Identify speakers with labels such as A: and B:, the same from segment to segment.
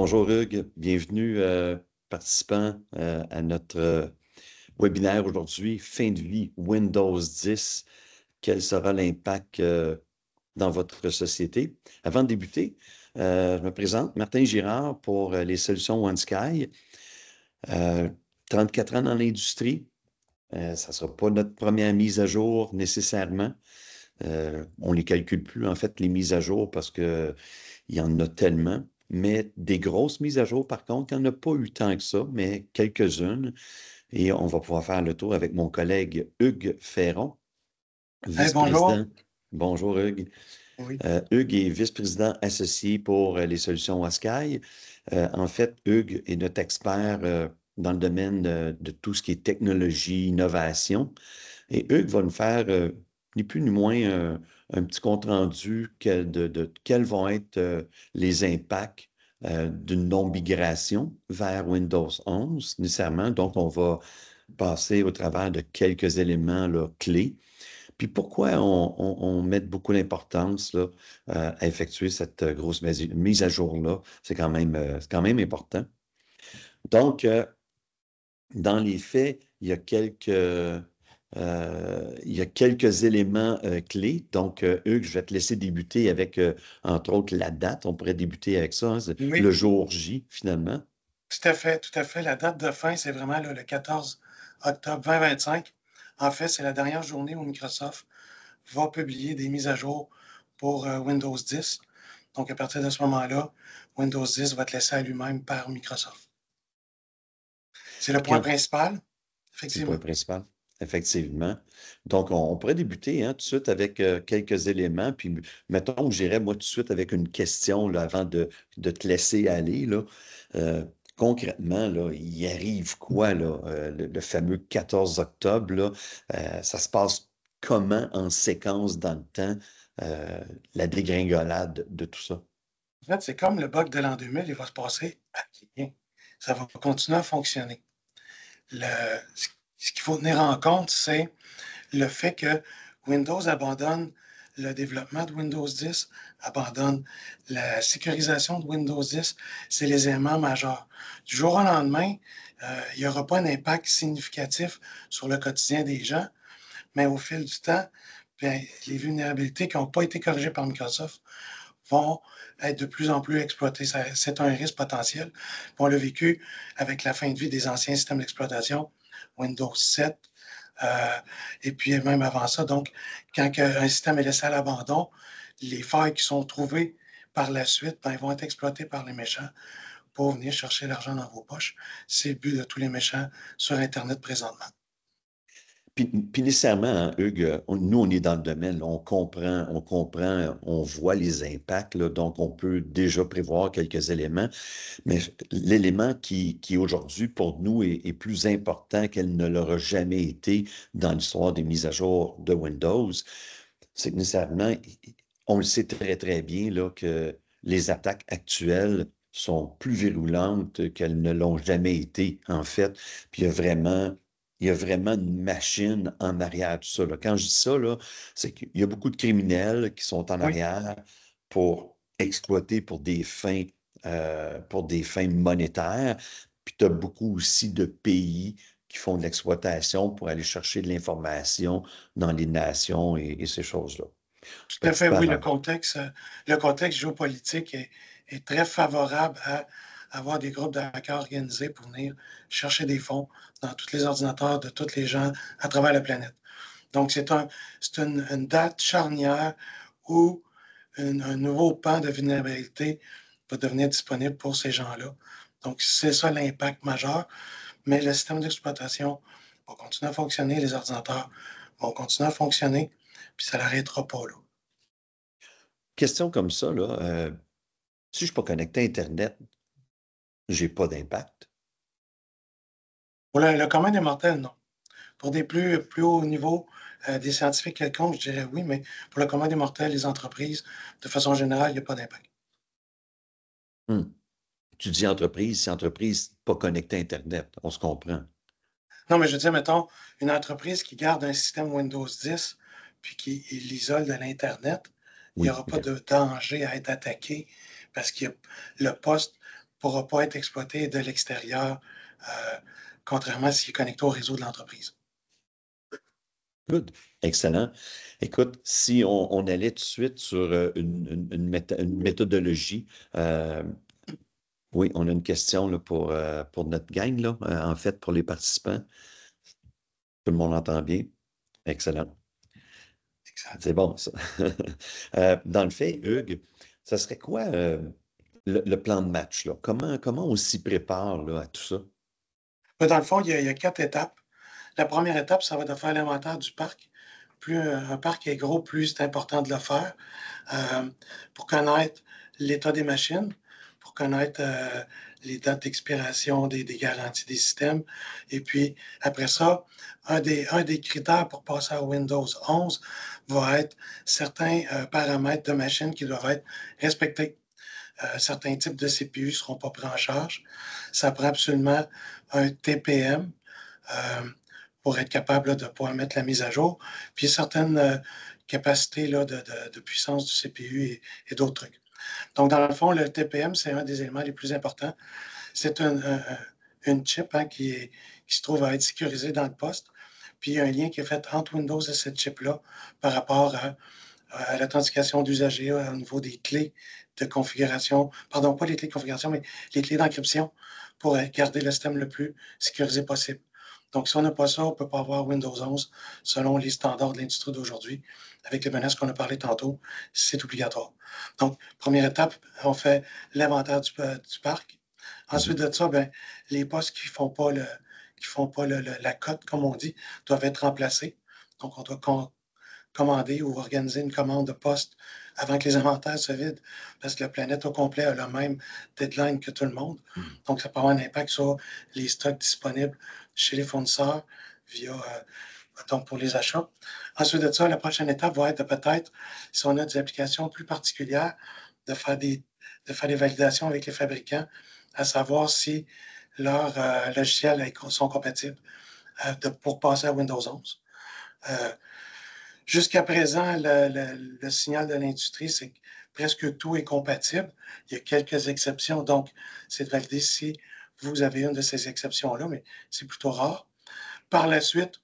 A: Bonjour Hugues, bienvenue participant à notre webinaire aujourd'hui, fin de vie Windows 10, quel sera l'impact dans votre société? Avant de débuter, je me présente, Martin Girard pour les solutions OneSky, 34 ans dans l'industrie. Ça ne sera pas notre première mise à jour nécessairement. On ne les calcule plus, en fait, les mises à jour parce qu'il y en a tellement. Mais des grosses mises à jour, par contre, il n'y en a pas eu tant que ça, mais quelques-unes. Et on va pouvoir faire le tour avec mon collègue Hugues Ferron,
B: Hey, bonjour.
A: vice-président. Bonjour Hugues.
B: Oui.
A: Hugues est vice-président associé pour les solutions Waskai. En fait, Hugues est notre expert dans le domaine de tout ce qui est technologie, innovation. Et Hugues va nous faire, ni plus ni moins, un petit compte-rendu de quels vont être les impacts d'une non-migration vers Windows 11, nécessairement. Donc, on va passer au travers de quelques éléments là, clés. Puis pourquoi on met beaucoup d'importance là, à effectuer cette grosse mise à jour-là? C'est quand même important. Donc, dans les faits, il y a quelques éléments clés. Donc, Hugues, je vais te laisser débuter avec, entre autres, la date. On pourrait débuter avec ça, hein,
B: Oui,
A: le jour J, finalement.
B: tout à fait, tout à fait. La date de fin, c'est vraiment là, le 14 octobre 2025. En fait, c'est la dernière journée où Microsoft va publier des mises à jour pour Windows 10. Donc, à partir de ce moment-là, Windows 10 va être laissé à lui-même par Microsoft. C'est le
A: Puis
B: point
A: quand,
B: principal,
A: c'est le
B: effectivement.
A: point principal, effectivement. Donc, on pourrait débuter hein, tout de suite avec quelques éléments. Puis, mettons que j'irais, moi, tout de suite avec une question là, avant de te laisser aller. Là. Euh, concrètement, là, il arrive quoi, là, le fameux 14 octobre? Là, ça se passe comment en séquence dans le temps, euh, la dégringolade de tout ça?
B: En fait, c'est comme le bug de l'an 2000, il va se passer à rien. Ça va continuer à fonctionner. Ce qu'il faut tenir en compte, c'est le fait que Windows abandonne le développement de Windows 10, abandonne la sécurisation de Windows 10, c'est les éléments majeurs. Du jour au lendemain, il n'y aura pas un impact significatif sur le quotidien des gens, mais au fil du temps, bien, les vulnérabilités qui n'ont pas été corrigées par Microsoft vont être de plus en plus exploitées. C'est un risque potentiel. On l'a vécu avec la fin de vie des anciens systèmes d'exploitation, Windows 7, et puis même avant ça. Donc, quand un système est laissé à l'abandon, les failles qui sont trouvées par la suite, ben, vont être exploitées par les méchants pour venir chercher l'argent dans vos poches. C'est le but de tous les méchants sur Internet présentement.
A: Puis nécessairement, hein, Hugues, nous, on est dans le domaine, là, on comprend, on voit les impacts, là, donc on peut déjà prévoir quelques éléments, mais l'élément qui aujourd'hui, pour nous, est plus important qu'elle ne l'aura jamais été dans l'histoire des mises à jour de Windows, c'est que nécessairement, on le sait très, très bien, là, que les attaques actuelles sont plus virulentes qu'elles ne l'ont jamais été, en fait. Puis il y a vraiment une machine en arrière de tout ça, là. Quand je dis ça, là, c'est qu'il y a beaucoup de criminels qui sont en
B: Oui,
A: arrière pour exploiter pour des fins monétaires. Puis tu as beaucoup aussi de pays qui font de l'exploitation pour aller chercher de l'information dans les nations et ces choses-là.
B: tout à
A: Petite
B: fait, oui,
A: parenthèse.
B: le contexte géopolitique est très favorable à avoir des groupes de hackers organisés pour venir chercher des fonds dans tous les ordinateurs de tous les gens à travers la planète. Donc, c'est une date charnière où un nouveau pan de vulnérabilité va devenir disponible pour ces gens-là. Donc, c'est ça l'impact majeur. Mais le système d'exploitation va continuer à fonctionner, les ordinateurs vont continuer à fonctionner, puis ça n'arrêtera pas là.
A: Question comme ça, là, si je ne suis pas connecté à Internet, j'ai pas d'impact.
B: Pour le commun des mortels, non. Pour des plus hauts niveaux, des scientifiques quelconques, je dirais oui, mais pour le commun des mortels, les entreprises, de façon générale, il n'y a pas d'impact.
A: Hmm. Tu dis entreprise, c'est entreprise pas connectée à Internet, on se comprend.
B: Non, mais je veux dire, mettons, une entreprise qui garde un système Windows 10 puis qui l'isole de l'Internet, il n'y
A: Oui,
B: aura pas
A: OK.
B: de danger à être attaqué parce que le poste pourra pas être exploité de l'extérieur, contrairement s'il est connecté au réseau de l'entreprise.
A: Good. Excellent. Écoute, si on allait tout de suite sur une méthodologie, oui, on a une question là, pour notre gang, là, en fait, pour les participants. Tout le monde entend bien. Excellent.
B: Exact.
A: C'est bon, ça. Dans le fait, Hugues, ça serait quoi le plan de match, là? Comment on s'y prépare là, à tout ça?
B: Dans le fond, il y a 4 étapes. La première étape, ça va être de faire l'inventaire du parc. Plus un parc est gros, plus c'est important de le faire pour connaître l'état des machines, pour connaître les dates d'expiration des garanties des systèmes. Et puis, après ça, un des critères pour passer à Windows 11 va être certains paramètres de machines qui doivent être respectés. Certains types de CPU ne seront pas pris en charge. Ça prend absolument un TPM pour être capable là, de pouvoir mettre la mise à jour. Puis certaines capacités là, de puissance du CPU et d'autres trucs. Donc, dans le fond, le TPM, c'est un des éléments les plus importants. C'est une chip qui se trouve à être sécurisée dans le poste. Puis, il y a un lien qui est fait entre Windows et cette chip-là par rapport à l'authentification d'usagers au niveau des clés de configuration, pardon, pas les clés de configuration, mais les clés d'encryption pour garder le système le plus sécurisé possible. Donc, si on n'a pas ça, on ne peut pas avoir Windows 11 selon les standards de l'industrie d'aujourd'hui. Avec les menaces qu'on a parlé tantôt, c'est obligatoire. Donc, première étape, on fait l'inventaire du parc. Ensuite de ça, ben, les postes qui ne font pas, la cote, comme on dit, doivent être remplacés. Donc, on doit commander ou organiser une commande de poste avant que les inventaires se vident, parce que la planète au complet a le même deadline que tout le monde. Donc, ça peut avoir un impact sur les stocks disponibles chez les fournisseurs donc pour les achats. Ensuite de ça, la prochaine étape va être peut-être, si on a des applications plus particulières, de faire des validations avec les fabricants, à savoir si leurs logiciels sont compatibles pour passer à Windows 11. Jusqu'à présent, le signal de l'industrie, c'est que presque tout est compatible. Il y a quelques exceptions, donc c'est de valider si vous avez une de ces exceptions-là, mais c'est plutôt rare. Par la suite,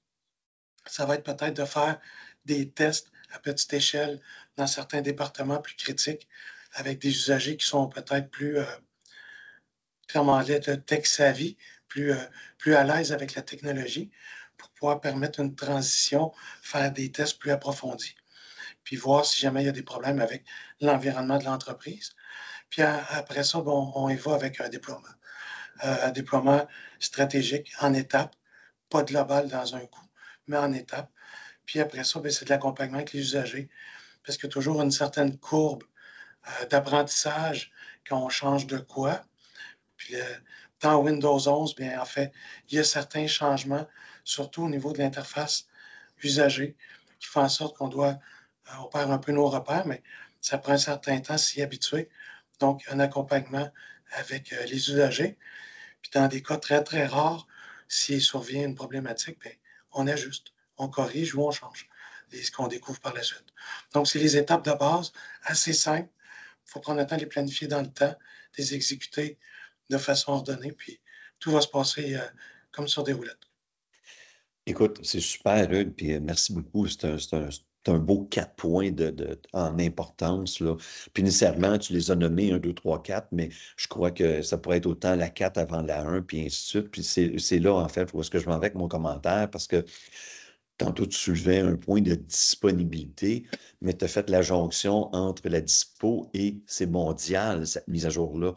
B: ça va être peut-être de faire des tests à petite échelle dans certains départements plus critiques avec des usagers qui sont peut-être plus, clairement tech-savvy, plus à l'aise avec la technologie pour pouvoir permettre une transition, faire des tests plus approfondis, puis voir si jamais il y a des problèmes avec l'environnement de l'entreprise. Puis après ça, bon, on y va avec un déploiement stratégique en étapes, pas global dans un coup, mais en étapes. Puis après ça, c'est de l'accompagnement avec les usagers, parce qu'il y a toujours une certaine courbe d'apprentissage quand on change de quoi. Puis dans Windows 11, bien, en fait, il y a certains changements, surtout au niveau de l'interface usager, qui font en sorte qu'on on perd un peu nos repères, mais ça prend un certain temps s'y habituer. Donc, un accompagnement avec les usagers. Puis dans des cas très, très rares, s'il survient une problématique, bien, on ajuste, on corrige ou on change. Et ce qu'on découvre par la suite. Donc, c'est les étapes de base assez simples. Il faut prendre le temps de les planifier dans le temps, de les exécuter de façon ordonnée, puis tout va se passer comme sur des roulettes.
A: Écoute, c'est super, Hugues, puis merci beaucoup. C'est un beau 4 points en importance, là. Puis nécessairement, tu les as nommés 1, 2, 3, 4, mais je crois que ça pourrait être autant la 4 avant la 1, puis ainsi de suite. Puis c'est là, en fait, où est-ce que je m'en vais avec mon commentaire, parce que tantôt, tu soulevais un point de disponibilité, mais tu as fait la jonction entre la dispo et c'est mondial, cette mise à jour-là.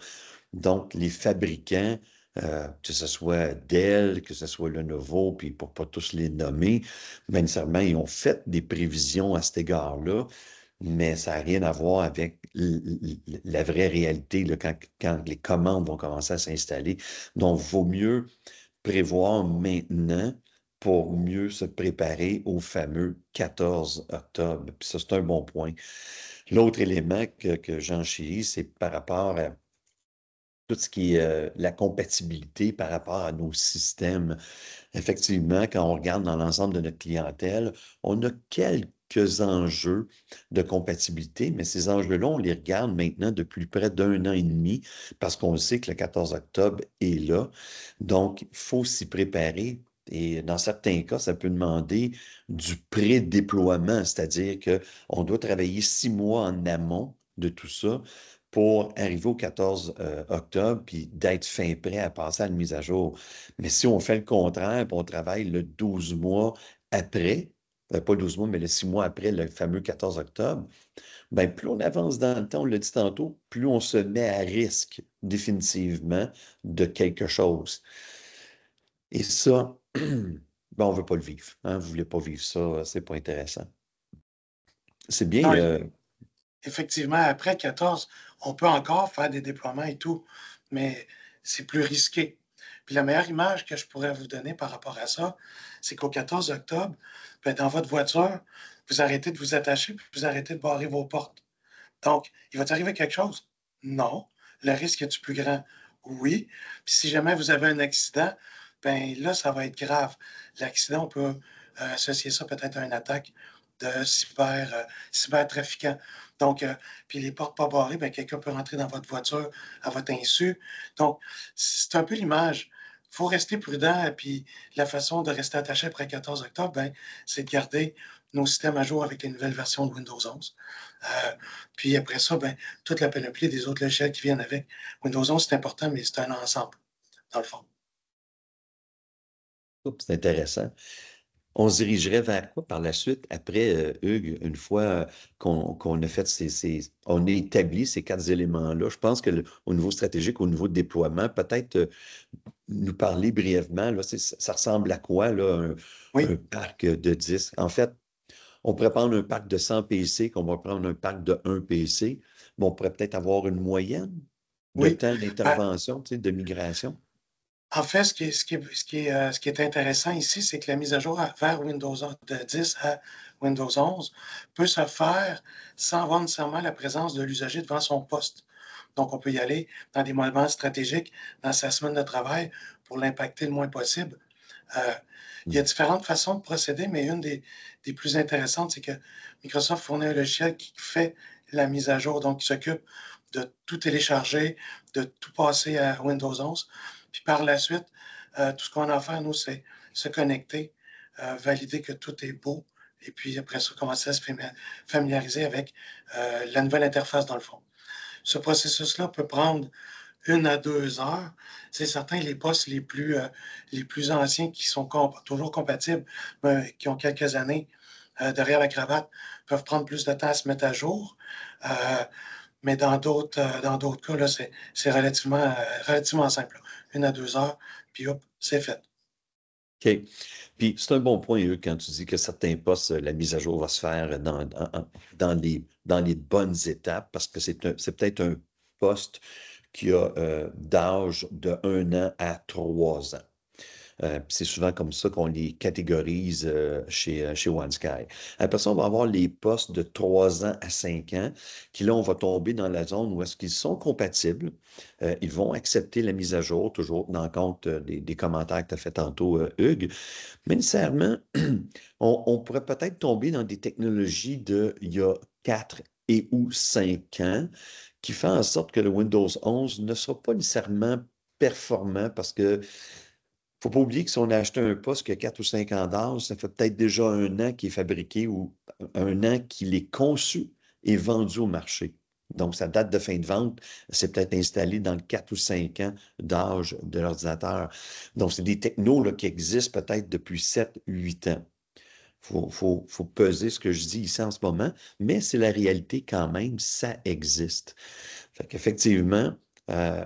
A: Donc, les fabricants, que ce soit Dell, que ce soit Lenovo, puis pour ne pas tous les nommer, bien nécessairement, ils ont fait des prévisions à cet égard-là, mais ça n'a rien à voir avec la vraie réalité là, quand les commandes vont commencer à s'installer. Donc, il vaut mieux prévoir maintenant pour mieux se préparer au fameux 14 octobre. Puis ça, c'est un bon point. L'autre élément que j'enchéris, c'est par rapport à tout ce qui est la compatibilité par rapport à nos systèmes. Effectivement, quand on regarde dans l'ensemble de notre clientèle, on a quelques quelques enjeux de compatibilité, mais ces enjeux-là, on les regarde maintenant depuis près d'1 an et demi parce qu'on sait que le 14 octobre est là. Donc, il faut s'y préparer. Et dans certains cas, ça peut demander du pré-déploiement, c'est-à-dire qu'on doit travailler 6 mois en amont de tout ça pour arriver au 14 octobre puis d'être fin prêt à passer à la mise à jour. Mais si on fait le contraire, puis on travaille le 12 mois après, pas 12 mois, mais le 6 mois après le fameux 14 octobre, ben, plus on avance dans le temps, on l'a dit tantôt, plus on se met à risque définitivement de quelque chose. Et ça, ben, on ne veut pas le vivre. Hein? Vous ne voulez pas vivre ça, c'est pas intéressant. C'est bien.
B: Non, effectivement, après le 14, on peut encore faire des déploiements et tout, mais c'est plus risqué. Puis la meilleure image que je pourrais vous donner par rapport à ça, c'est qu'au 14 octobre, ben, dans votre voiture, vous arrêtez de vous attacher, puis vous arrêtez de barrer vos portes. Donc, il va t'arriver quelque chose? Non. Le risque est-tu plus grand? Oui. Puis si jamais vous avez un accident, ben là, ça va être grave. L'accident, on peut associer ça peut-être à une attaque de cybertrafiquant. Donc, puis les portes pas barrées, ben quelqu'un peut rentrer dans votre voiture à votre insu. Donc, c'est un peu l'image. Il faut rester prudent. Et puis, la façon de rester attaché après le 14 octobre, ben, c'est de garder nos systèmes à jour avec les nouvelles versions de Windows 11. Puis après ça, ben, toute la panoplie des autres logiciels qui viennent avec. Windows 11, c'est important, mais c'est un ensemble, dans le fond.
A: C'est intéressant. On se dirigerait vers quoi par la suite, après, Hugues, une fois qu'on a fait on a établi ces 4 éléments-là? Je pense que au niveau stratégique, au niveau de déploiement, peut-être nous parler brièvement, là, ça ressemble à quoi, là, un
B: Oui,
A: parc de 10? En fait, on pourrait prendre un parc de 100 PC, qu'on va prendre un parc de 1 PC, mais on pourrait peut-être avoir une moyenne de
B: oui.
A: temps
B: Ben,
A: d'intervention, tu sais, de migration.
B: en fait, ce qui est intéressant ici, c'est que la mise à jour vers Windows 10 à Windows 11 peut se faire sans avoir nécessairement la présence de l'usager devant son poste. Donc, on peut y aller dans des moments stratégiques dans sa semaine de travail pour l'impacter le moins possible. Euh, il y a
A: Hmm.
B: différentes façons de procéder, mais une des plus intéressantes, c'est que Microsoft fournit un logiciel qui fait la mise à jour, donc qui s'occupe de tout télécharger, de tout passer à Windows 11. Puis par la suite, tout ce qu'on a à faire, nous, c'est se connecter, valider que tout est beau, et puis après ça, commencer à se familiariser avec la nouvelle interface dans le fond. Ce processus-là peut prendre 1 à 2 heures. C'est certain, les postes les plus anciens qui sont toujours compatibles, qui ont quelques années derrière la cravate, peuvent prendre plus de temps à se mettre à jour. Euh, mais dans d'autres cas, là, c'est relativement simple. 1 à 2 heures, puis hop, c'est fait.
A: OK. Puis c'est un bon point, Hugues, quand tu dis que certains postes, la mise à jour va se faire dans les bonnes étapes, parce que c'est peut-être un poste qui a d'âge de 1 an à 3 ans. C'est souvent comme ça qu'on les catégorise chez OneSky. Après ça, on va avoir les postes de 3 ans à 5 ans, qui là, on va tomber dans la zone où est-ce qu'ils sont compatibles. Ils vont accepter la mise à jour, toujours dans le compte des commentaires que tu as fait tantôt, Hugues. Mais nécessairement, on pourrait peut-être tomber dans des technologies de il y a 4 et ou 5 ans, qui fait en sorte que le Windows 11 ne sera pas nécessairement performant parce que faut pas oublier que si on a acheté un poste qui a 4 ou 5 ans d'âge, ça fait peut-être déjà 1 an qu'il est fabriqué ou 1 an qu'il est conçu et vendu au marché. Donc, sa date de fin de vente, c'est peut-être installé dans le 4 ou 5 ans d'âge de l'ordinateur. Donc, c'est des technos là, qui existent peut-être depuis 7, 8 ans. Faut peser ce que je dis ici en ce moment, mais c'est la réalité quand même, ça existe. Fait qu'effectivement, euh,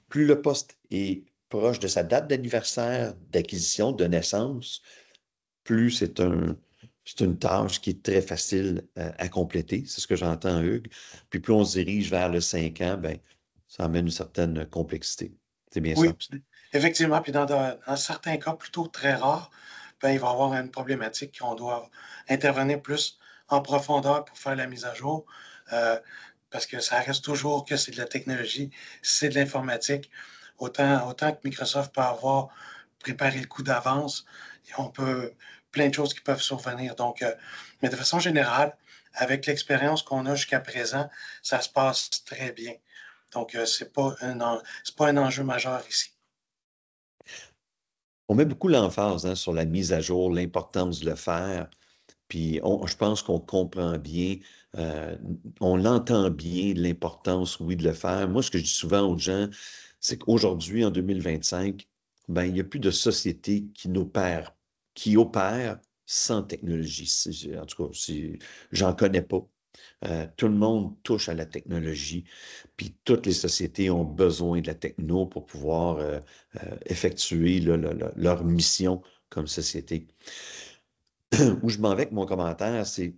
A: plus le poste est proche de sa date d'anniversaire d'acquisition, de naissance, plus c'est une tâche qui est très facile à compléter. C'est ce que j'entends, Hugues. Puis plus on se dirige vers le 5 ans, ben, ça amène une certaine complexité. C'est bien
B: Oui,
A: ça.
B: effectivement. Puis dans certains cas plutôt très rares, ben, il va y avoir une problématique qu'on doit intervenir plus en profondeur pour faire la mise à jour. Euh, Parce que ça reste toujours que c'est de la technologie, c'est de l'informatique. Autant que Microsoft peut avoir préparé le coup d'avance, on peut plein de choses qui peuvent survenir. Donc, mais de façon générale, avec l'expérience qu'on a jusqu'à présent, ça se passe très bien. Donc, c'est pas un enjeu majeur ici.
A: On met beaucoup l'emphase hein, sur la mise à jour, l'importance de le faire. Puis je pense qu'on comprend bien, euh, on entend bien l'importance, oui, de le faire. Moi, ce que je dis souvent aux gens, c'est qu'aujourd'hui, en 2025, ben, il n'y a plus de société qui opère sans technologie. En tout cas, j'en connais pas. Tout le monde touche à la technologie, puis toutes les sociétés ont besoin de la techno pour pouvoir effectuer leur mission comme société. Où je m'en vais avec mon commentaire, c'est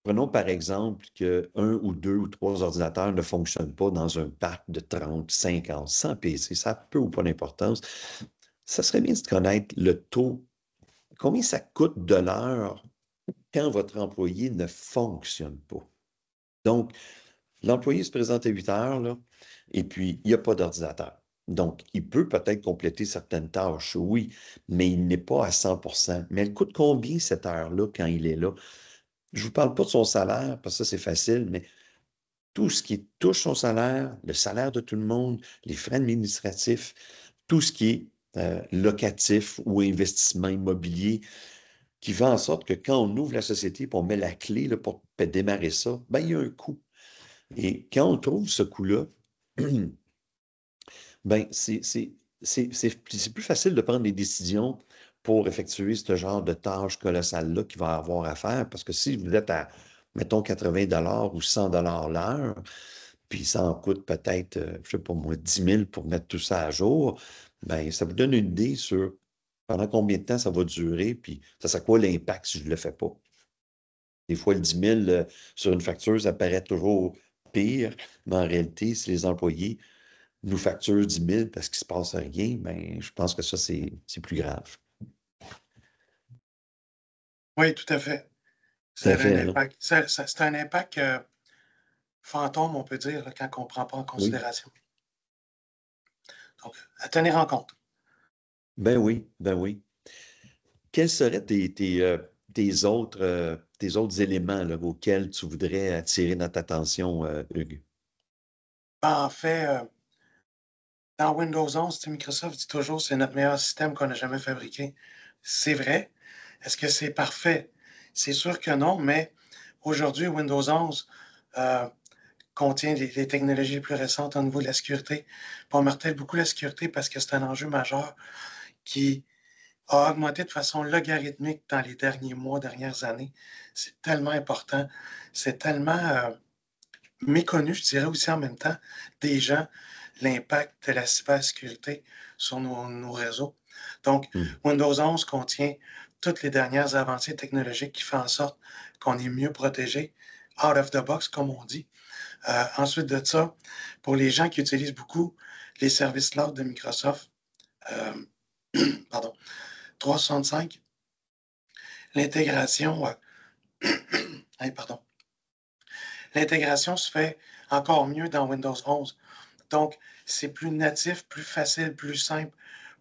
A: prenons par exemple que un ou deux ou trois ordinateurs ne fonctionnent pas dans un parc de 30, 50, 100 PC. Ça a peu ou pas d'importance. Ça serait bien de connaître le taux, combien ça coûte de l'heure quand votre employé ne fonctionne pas. Donc, l'employé se présente à 8 heures, là, et puis il n'y a pas d'ordinateur. Donc, il peut peut-être compléter certaines tâches, oui, mais il n'est pas à 100%. Mais elle coûte combien cette heure-là quand il est là? Je ne vous parle pas de son salaire, parce que ça, c'est facile, mais tout ce qui touche son salaire, le salaire de tout le monde, les frais administratifs, tout ce qui est locatif ou investissement immobilier, qui fait en sorte que quand on ouvre la société et on met la clé là, pour démarrer ça, ben, il y a un coût. Et quand on trouve ce coût-là, ben, c'est plus facile de prendre des décisions pour effectuer ce genre de tâches colossales-là qu'il va avoir à faire. Parce que si vous êtes à, mettons, 80 ou 100 l'heure, puis ça en coûte peut-être, je ne sais pas moi, 10 000 pour mettre tout ça à jour, ben, ça vous donne une idée sur pendant combien de temps ça va durer, puis ça sera quoi l'impact si je ne le fais pas. Des fois, le 10 000 sur une facture, ça paraît toujours pire, mais en réalité, si les employés nous facturent 10 000 parce qu'il ne se passe rien, ben, je pense que ça, c'est plus grave.
B: Oui, tout à fait.
A: Tout
B: Ça
A: à
B: a un
A: fait, hein?
B: impact. C'est un impact fantôme, on peut dire, là, quand on ne prend pas en
A: Oui.
B: considération. Donc, à tenir en compte.
A: Ben oui, ben oui. Quels seraient tes autres éléments là, auxquels tu voudrais attirer notre attention, Hugues?
B: En fait, dans Windows 11, Microsoft dit toujours que c'est notre meilleur système qu'on a jamais fabriqué. C'est vrai. Est-ce que c'est parfait? C'est sûr que non, mais aujourd'hui, Windows 11 euh, contient les technologies les plus récentes au niveau de la sécurité. On martèle beaucoup la sécurité parce que c'est un enjeu majeur qui a augmenté de façon logarithmique dans les derniers mois, dernières années. C'est tellement important. C'est tellement méconnu, je dirais aussi en même temps, des gens, l'impact de la cybersécurité sur nos réseaux. Donc,
A: Hmm.
B: Windows 11 contient toutes les dernières avancées technologiques qui font en sorte qu'on est mieux protégé, out of the box, comme on dit. Ensuite de ça, pour les gens qui utilisent beaucoup les services cloud de Microsoft, euh, pardon, 365, l'intégration, pardon, l'intégration se fait encore mieux dans Windows 11. Donc, c'est plus natif, plus facile, plus simple,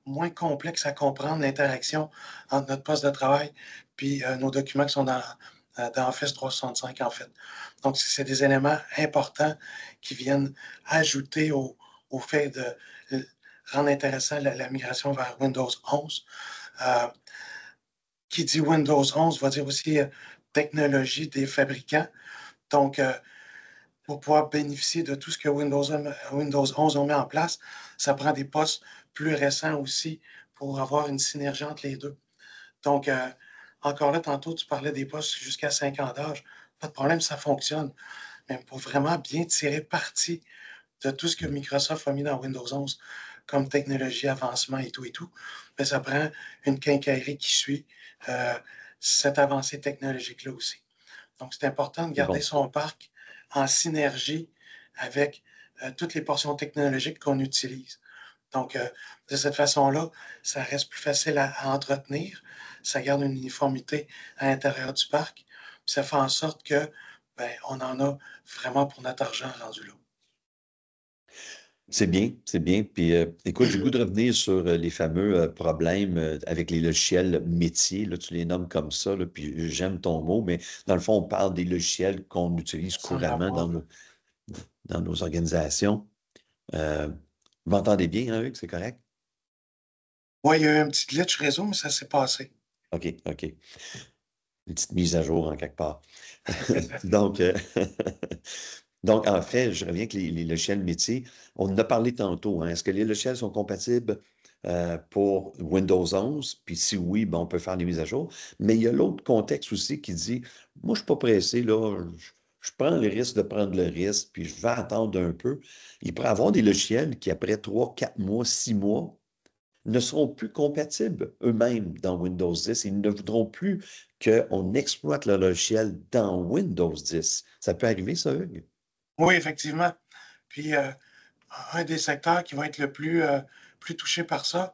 B: moins complexe à comprendre l'interaction entre notre poste de travail puis nos documents qui sont dans Office 365, en fait. Donc, c'est des éléments importants qui viennent ajouter au fait de rendre intéressant la migration vers Windows 11. Euh, qui dit Windows 11 va dire aussi technologie des fabricants. Donc, pour pouvoir bénéficier de tout ce que Windows 11 a mis en place, ça prend des postes plus récents aussi pour avoir une synergie entre les deux. Donc, encore là, tantôt, tu parlais des postes jusqu'à 5 ans d'âge. Pas de problème, ça fonctionne. Mais pour vraiment bien tirer parti de tout ce que Microsoft a mis dans Windows 11 comme technologie, avancement et tout, mais ça prend une quincaillerie qui suit euh, cette avancée technologique-là aussi. Donc, c'est important de
A: C'est
B: garder
A: bon.
B: son parc en synergie avec toutes les portions technologiques qu'on utilise. Donc, de cette façon-là, ça reste plus facile à entretenir, ça garde une uniformité à l'intérieur du parc, puis ça fait en sorte que ben, on en a vraiment pour notre argent rendu là.
A: C'est bien, c'est bien. Puis écoute, j'ai le goût de revenir sur les fameux problèmes avec les logiciels métiers. Là, tu les nommes comme ça, là, puis j'aime ton mot, mais dans le fond, on parle des logiciels qu'on utilise
B: Sans
A: couramment
B: l'avoir.
A: dans nos organisations. Euh, vous m'entendez bien, hein, Hugues, c'est correct?
B: Oui, il y a eu un petit glitch réseau, mais ça s'est passé.
A: OK, OK. Une petite mise à jour en quelque part. Donc, donc, en fait, je reviens avec les logiciels métiers. On en a parlé tantôt, hein. Est-ce que les logiciels sont compatibles pour Windows 11? Puis si oui, ben, on peut faire des mises à jour. Mais il y a l'autre contexte aussi qui dit, moi, je ne suis pas pressé, là. Je prends le risque de prendre le risque, puis je vais attendre un peu. Il pourrait y avoir des logiciels qui, après 3, 4 mois, 6 mois, ne seront plus compatibles eux-mêmes dans Windows 10. Ils ne voudront plus qu'on exploite le logiciel dans Windows 10. Ça peut arriver, ça, Hugues?
B: Oui, effectivement. Puis, un des secteurs qui va être le plus touché par ça,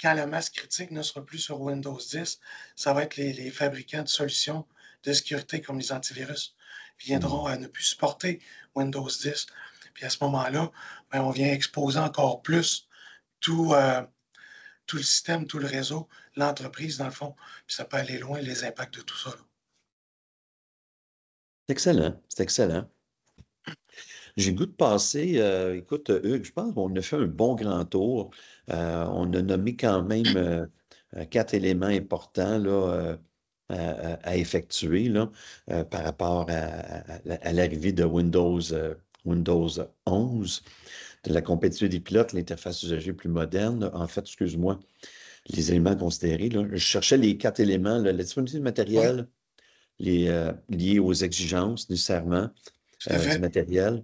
B: quand la masse critique ne sera plus sur Windows 10, ça va être les fabricants de solutions de sécurité comme les antivirus viendront
A: Hmm.
B: à ne plus supporter Windows 10. Puis à ce moment-là, ben, on vient exposer encore plus tout, tout le système, tout le réseau, l'entreprise dans le fond. Puis ça peut aller loin, les impacts de tout ça. Là.
A: C'est excellent, c'est excellent. J'ai le goût de passer, écoute, Hugues, je pense qu'on a fait un bon grand tour. On a nommé quand même 4 éléments importants là, à effectuer là, par rapport à l'arrivée de Windows 11, de la compétitivité des pilotes, l'interface usagée plus moderne. En fait, excuse-moi, les éléments considérés. Là. Je cherchais les 4 éléments, là, la disponibilité de
B: Oui,
A: matériel, liés aux exigences nécessairement
B: tout à
A: du
B: fait.
A: matériel.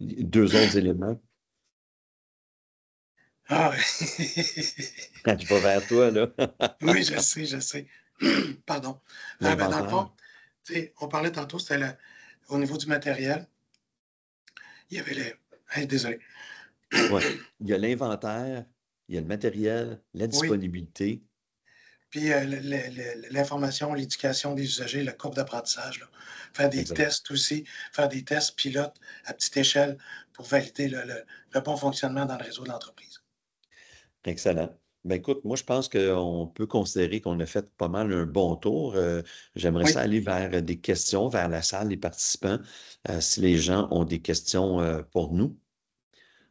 A: Deux autres éléments.
B: Ah,
A: Quand je vais vers toi, là,
B: oui, je sais, je sais. Pardon. Ben, dans le
A: l'inventaire.
B: fond, on parlait tantôt, c'était au niveau du matériel, il y avait les. Hey, désolé.
A: Ouais. Il y a l'inventaire, il y a le matériel, la
B: Oui,
A: disponibilité.
B: puis l'information, l'éducation des usagers, la courbe d'apprentissage. Là. Faire des
A: Exact.
B: tests aussi, faire des tests pilotes à petite échelle pour valider le bon fonctionnement dans le réseau de l'entreprise.
A: Excellent. Ben écoute, moi je pense qu'on peut considérer qu'on a fait pas mal un bon tour. J'aimerais
B: Oui,
A: ça aller vers des questions, vers la salle des participants, si les gens ont des questions pour nous.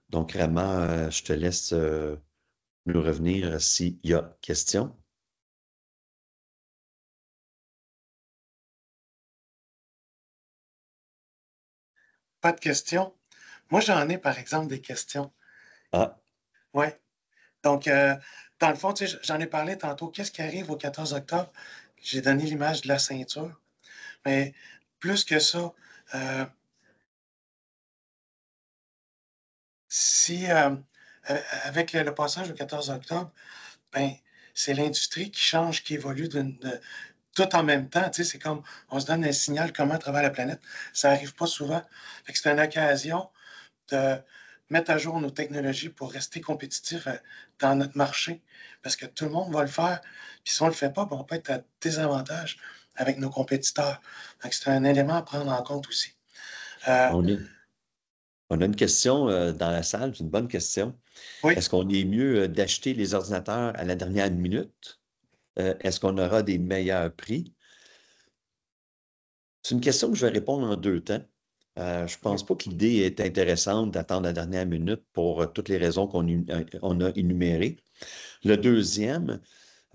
A: Donc vraiment, je te laisse nous revenir s'il y a question.
B: pas de questions. Moi, j'en ai, par exemple, des questions.
A: Ah,
B: Oui. Donc, dans le fond, j'en ai parlé tantôt. Qu'est-ce qui arrive au 14 octobre? J'ai donné l'image de la ceinture. Mais plus que ça, euh, si avec le passage au 14 octobre, ben, c'est l'industrie qui change, qui évolue tout en même temps. C'est comme on se donne un signal comment à travers la planète. Ça n'arrive pas souvent. C'est une occasion de mettre à jour nos technologies pour rester compétitifs dans notre marché. Parce que tout le monde va le faire. Puis si on ne le fait pas, ben, on peut être à désavantage avec nos compétiteurs. C'est un élément à prendre en compte aussi. Euh,
A: on est, on a une question dans la salle, c'est une bonne question.
B: oui,
A: Est-ce qu'on est mieux d'acheter les ordinateurs à la dernière minute? Est-ce qu'on aura des meilleurs prix? C'est une question que je vais répondre en deux temps. Je ne
B: oui,
A: pense pas que l'idée est intéressante d'attendre la dernière minute pour toutes les raisons on a énumérées. Le deuxième,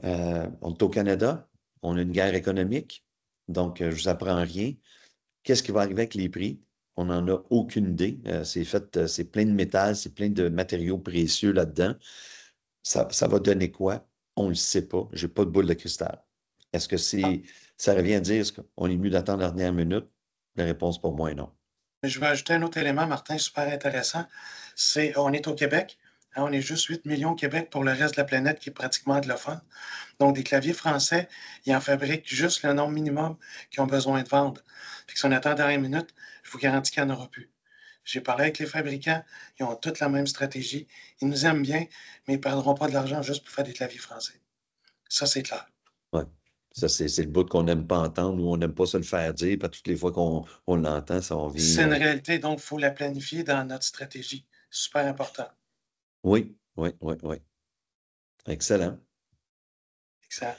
A: on est au Canada, on a une guerre économique, donc je ne vous apprends rien. Qu'est-ce qui va arriver avec les prix? On n'en a aucune idée. C'est plein de métal, c'est plein de matériaux précieux là-dedans. Ça va donner quoi? On ne le sait pas. Je n'ai pas de boule de cristal. Est-ce que ça revient à dire qu'on est mieux d'attendre la dernière minute? La réponse pour moi est non.
B: je vais ajouter un autre élément, Martin, super intéressant. On est au Québec. Hein, on est juste 8 millions au Québec pour le reste de la planète qui est pratiquement anglophone. Donc, des claviers français, ils en fabriquent juste le nombre minimum qu'ils ont besoin de vendre. Fait que si on attend la dernière minute, je vous garantis qu'il n'y en aura plus. J'ai parlé avec les fabricants, ils ont toutes la même stratégie. Ils nous aiment bien, mais ils ne perdront pas de l'argent juste pour faire des claviers français. Ça, c'est clair.
A: Ouais. Ça, c'est le bout qu'on n'aime pas entendre ou on n'aime pas se le faire dire. Puis toutes les fois qu'on l'entend, ça en
B: C'est
A: vient.
B: une réalité, donc il faut la planifier dans notre stratégie. super important.
A: Oui, oui, oui, oui. Excellent.
B: Excellent.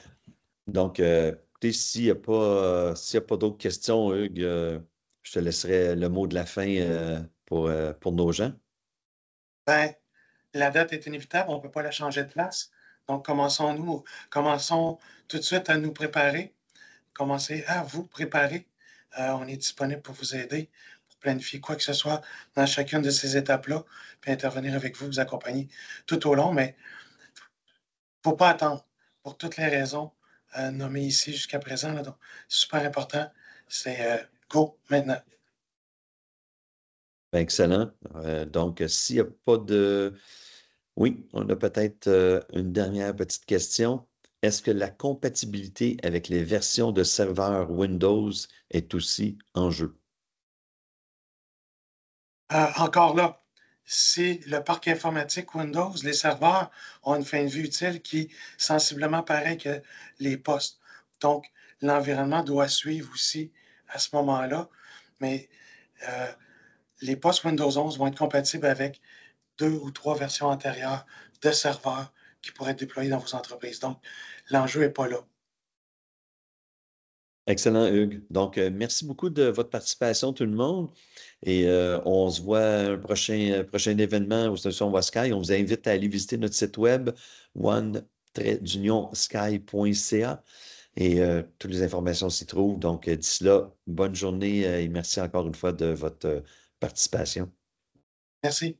A: Donc, écoutez, s'il y a pas d'autres questions, Hugues, je te laisserai le mot de la fin pour nos gens.
B: Ben, la date est inévitable, on ne peut pas la changer de place. Donc, commençons tout de suite à nous préparer. Commencez à vous préparer. On est disponible pour vous aider, pour planifier quoi que ce soit dans chacune de ces étapes-là, puis intervenir avec vous, vous accompagner tout au long, mais il ne faut pas attendre pour toutes les raisons nommées ici jusqu'à présent. Là, donc, super important, c'est go maintenant.
A: Ben, excellent. Donc, s'il n'y a pas de... Oui, on a peut-être une dernière petite question. Est-ce que la compatibilité avec les versions de serveurs Windows est aussi en jeu?
B: Encore là, si le parc informatique Windows, les serveurs ont une fin de vie utile qui est sensiblement pareil que les postes. Donc, l'environnement doit suivre aussi à ce moment-là. Mais euh, les postes Windows 11 vont être compatibles avec 2 ou 3 versions antérieures de serveurs qui pourraient être déployés dans vos entreprises. Donc, l'enjeu n'est pas là.
A: Excellent, Hugues. Donc, merci beaucoup de votre participation, tout le monde. Et on se voit à un prochain événement aux stations Wascaï. On vous invite à aller visiter notre site web one-sky.ca et toutes les informations s'y trouvent. Donc, d'ici là, bonne journée et merci encore une fois de votre participation.
B: Merci.